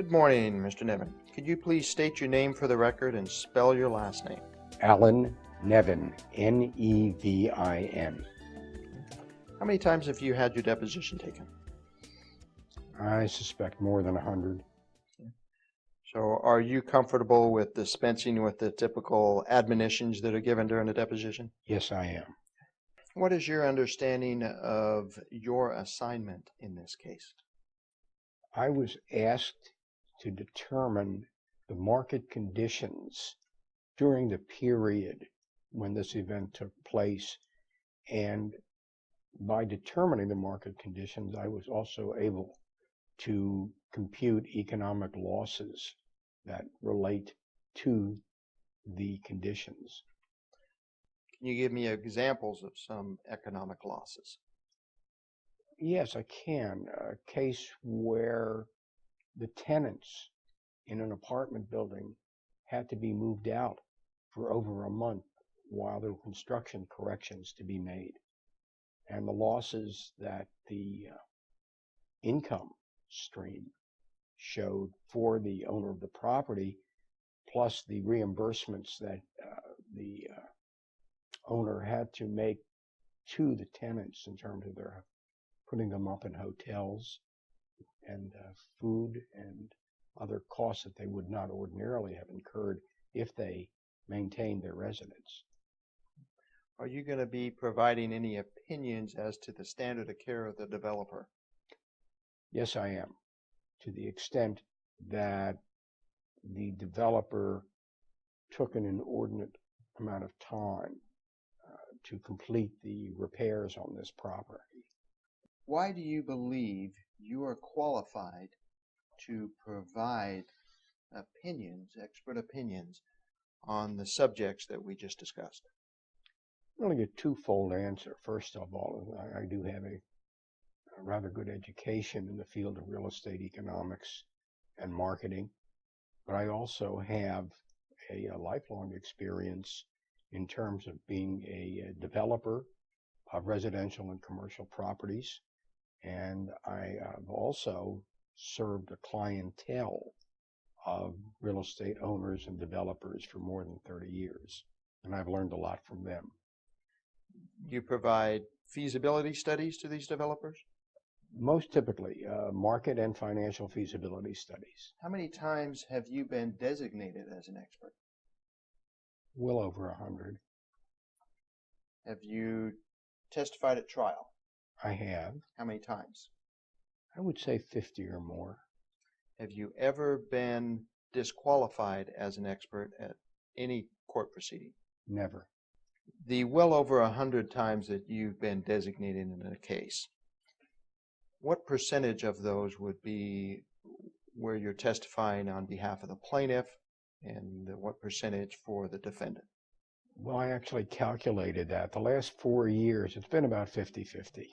Good morning, Mr. Nevin. Could you please state your name for the record and spell your last name? Alan Nevin, N-E-V-I-N. How many times have you had your deposition taken? I suspect more than 100. So are you comfortable with dispensing with the typical admonitions that are given during the deposition? Yes, I am. What is your understanding of your assignment in this case? I was asked to determine the market conditions during the period when this event took place, and by determining the market conditions, I was also able to compute economic losses that relate to the conditions. Can you give me examples of some economic losses? Yes, I can. A case where the tenants in an apartment building had to be moved out for over a month while there were construction corrections to be made. And the losses that the income stream showed for the owner of the property, plus the reimbursements that the owner had to make to the tenants in terms of their putting them up in hotels and food and other costs that they would not ordinarily have incurred if they maintained their residence. Are you going to be providing any opinions as to the standard of care of the developer? Yes, I am, to the extent that the developer took an inordinate amount of time to complete the repairs on this property. Why do you believe you are qualified to provide opinions, expert opinions, on the subjects that we just discussed? I'm going to get a twofold answer. First of all, I do have a rather good education in the field of real estate economics and marketing, but I also have a lifelong experience in terms of being a developer of residential and commercial properties, and I have also served a clientele of real estate owners and developers for more than 30 years, and I've learned a lot from them. You provide feasibility studies to these developers? Most typically, market and financial feasibility studies. How many times have you been designated as an expert? Well over 100. Have you testified at trial? I have. How many times? I would say 50 or more. Have you ever been disqualified as an expert at any court proceeding? Never. The well over 100 times that you've been designated in a case, what percentage of those would be where you're testifying on behalf of the plaintiff, and what percentage for the defendant? Well, I actually calculated that. The last 4 years, it's been about 50-50.